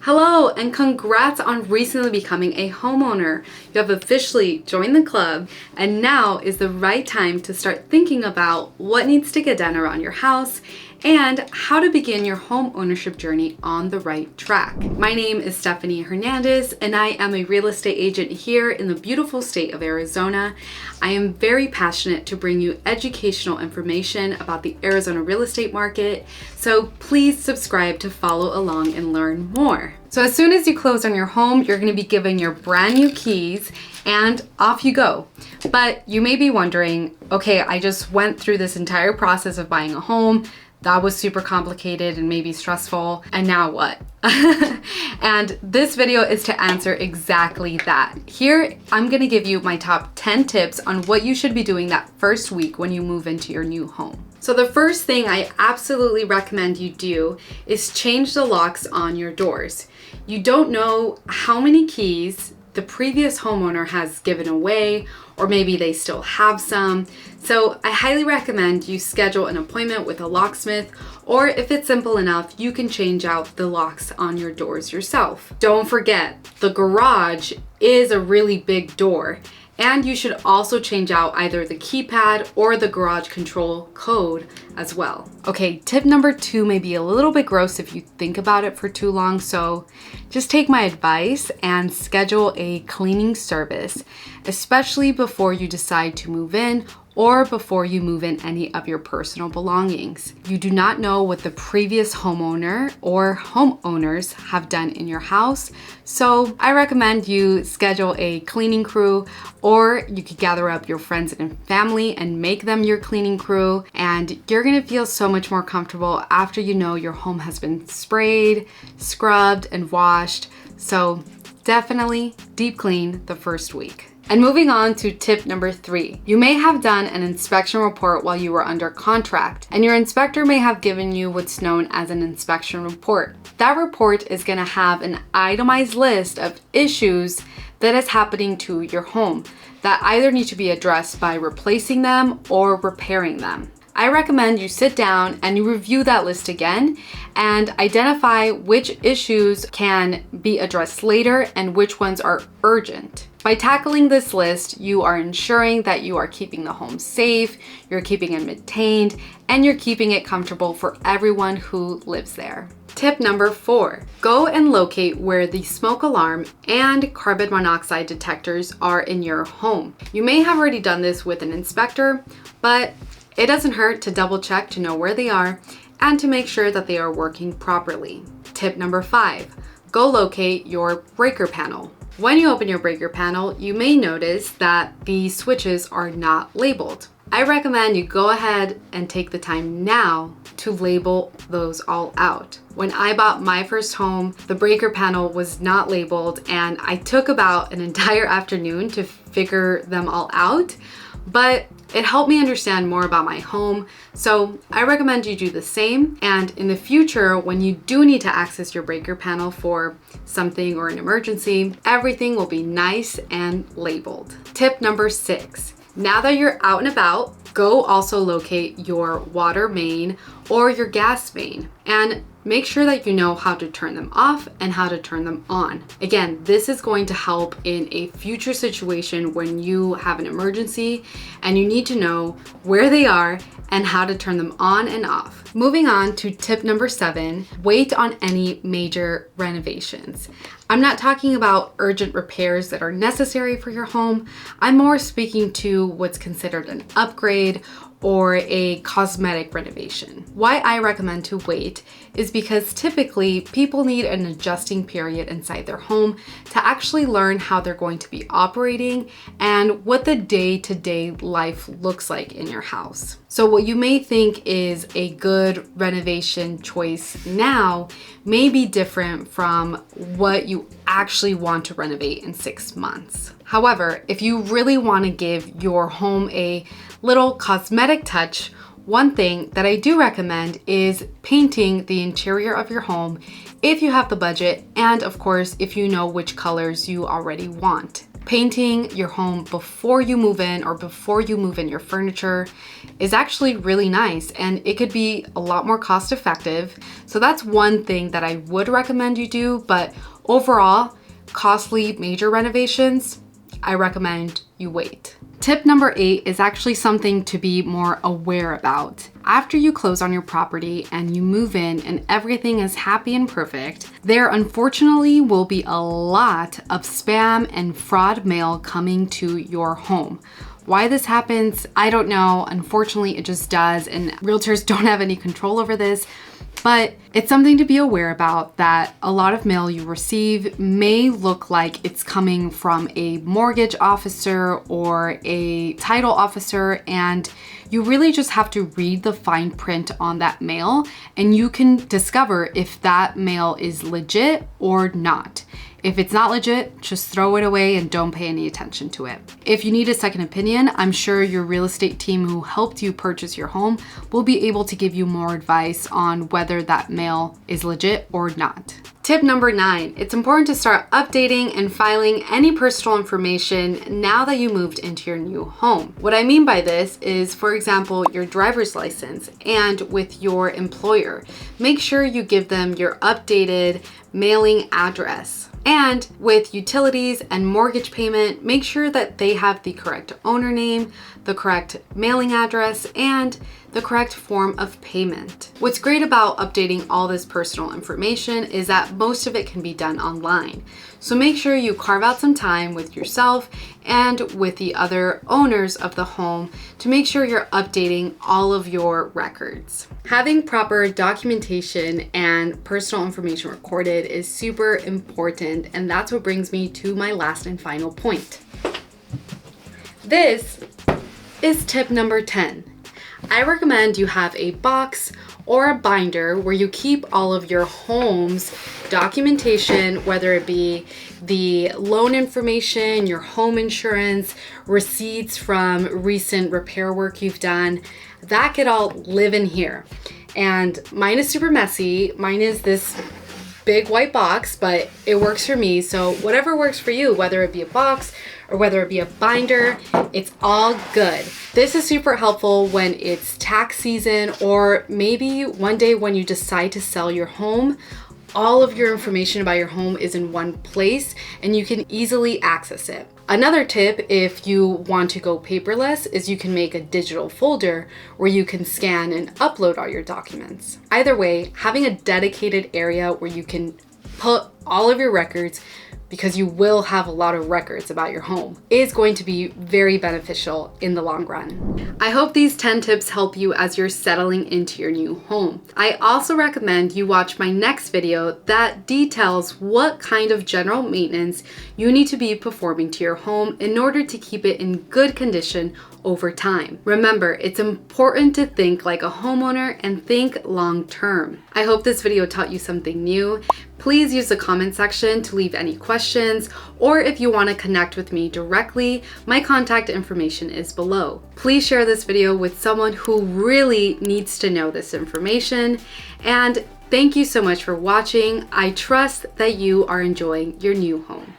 Hello, and congrats on recently becoming a homeowner. You have officially joined the club, and now is the right time to start thinking about what needs to get done around your house and how to begin your home ownership journey on the right track. My name is Stephanie Hernandez, and I am a real estate agent here in the beautiful state of Arizona. I am very passionate to bring you educational information about the Arizona real estate market, so please subscribe to follow along and learn more. So as soon as you close on your home, you're going to be given your brand new keys and off you go. But you may be wondering, okay, I just went through this entire process of buying a home. That was super complicated and maybe stressful, and now what? And this video is to answer exactly that. Here, I'm gonna give you my top 10 tips on what you should be doing that first week when you move into your new home. So the first thing I absolutely recommend you do is change the locks on your doors. You don't know how many keys the previous homeowner has given away, or maybe they still have some. So I highly recommend you schedule an appointment with a locksmith, or if it's simple enough, you can change out the locks on your doors yourself. Don't forget, the garage is a really big door, and you should also change out either the keypad or the garage control code as well. Okay, tip number 2 may be a little bit gross if you think about it for too long, so just take my advice and schedule a cleaning service, especially before you decide to move in or before you move in any of your personal belongings. You do not know what the previous homeowner or homeowners have done in your house, so I recommend you schedule a cleaning crew, or you could gather up your friends and family and make them your cleaning crew, and you're gonna feel so much more comfortable after you know your home has been sprayed, scrubbed, and washed. So definitely deep clean the first week. And moving on to tip number 3. You may have done an inspection report while you were under contract, and your inspector may have given you what's known as an inspection report. That report is going to have an itemized list of issues that is happening to your home that either need to be addressed by replacing them or repairing them. I recommend you sit down and you review that list again and identify which issues can be addressed later and which ones are urgent. By tackling this list, you are ensuring that you are keeping the home safe, you're keeping it maintained, and you're keeping it comfortable for everyone who lives there. Tip number 4, go and locate where the smoke alarm and carbon monoxide detectors are in your home. You may have already done this with an inspector, but it doesn't hurt to double check to know where they are and to make sure that they are working properly. Tip number 5, go locate your breaker panel. When you open your breaker panel, you may notice that the switches are not labeled. I recommend you go ahead and take the time now to label those all out. When I bought my first home, the breaker panel was not labeled, and I took about an entire afternoon to figure them all out, but it helped me understand more about my home, so I recommend you do the same. And in the future, when you do need to access your breaker panel for something or an emergency, everything will be nice and labeled. Tip number 6, now that you're out and about, go also locate your water main or your gas main and make sure that you know how to turn them off and how to turn them on. Again, this is going to help in a future situation when you have an emergency and you need to know where they are and how to turn them on and off. Moving on to tip number 7, wait on any major renovations. I'm not talking about urgent repairs that are necessary for your home. I'm more speaking to what's considered an upgrade or a cosmetic renovation. Why I recommend to wait is because typically people need an adjusting period inside their home to actually learn how they're going to be operating and what the day-to-day life looks like in your house. So what you may think is a good renovation choice now may be different from what you actually want to renovate in 6 months. However, if you really want to give your home a little cosmetic touch, one thing that I do recommend is painting the interior of your home if you have the budget, and of course, if you know which colors you already want. Painting your home before you move in or before you move in your furniture is actually really nice, and it could be a lot more cost effective. So that's one thing that I would recommend you do, but overall, costly major renovations, I recommend you wait. Tip number 8 is actually something to be more aware about. After you close on your property and you move in and everything is happy and perfect, there unfortunately will be a lot of spam and fraud mail coming to your home. Why this happens, I don't know. Unfortunately, it just does, and realtors don't have any control over this. But it's something to be aware about, that a lot of mail you receive may look like it's coming from a mortgage officer or a title officer, and you really just have to read the fine print on that mail and you can discover if that mail is legit or not. If it's not legit, just throw it away and don't pay any attention to it. If you need a second opinion, I'm sure your real estate team who helped you purchase your home will be able to give you more advice on whether that mail is legit or not. Tip number 9, it's important to start updating and filing any personal information now that you moved into your new home. What I mean by this is, for example, your driver's license and with your employer. Make sure you give them your updated mailing address. And with utilities and mortgage payment, make sure that they have the correct owner name, the correct mailing address, and the correct form of payment. What's great about updating all this personal information is that most of it can be done online. So make sure you carve out some time with yourself and with the other owners of the home to make sure you're updating all of your records. Having proper documentation and personal information recorded is super important, and that's what brings me to my last and final point. This is tip number 10. I recommend you have a box or a binder where you keep all of your home's documentation, whether it be the loan information, your home insurance, receipts from recent repair work you've done. That could all live in here. And mine is super messy. Mine is this big white box, but it works for me. So whatever works for you, whether it be a box or whether it be a binder, it's all good. This is super helpful when it's tax season, or maybe one day when you decide to sell your home. All of your information about your home is in one place and you can easily access it. Another tip, if you want to go paperless, is you can make a digital folder where you can scan and upload all your documents. Either way, having a dedicated area where you can put all of your records, because you will have a lot of records about your home, is going to be very beneficial in the long run. I hope these 10 tips help you as you're settling into your new home. I also recommend you watch my next video that details what kind of general maintenance you need to be performing to your home in order to keep it in good condition over time. Remember, it's important to think like a homeowner and think long term. I hope this video taught you something new. Please use the comment section to leave any questions, or if you want to connect with me directly, my contact information is below. Please share this video with someone who really needs to know this information, and thank you so much for watching. I trust that you are enjoying your new home.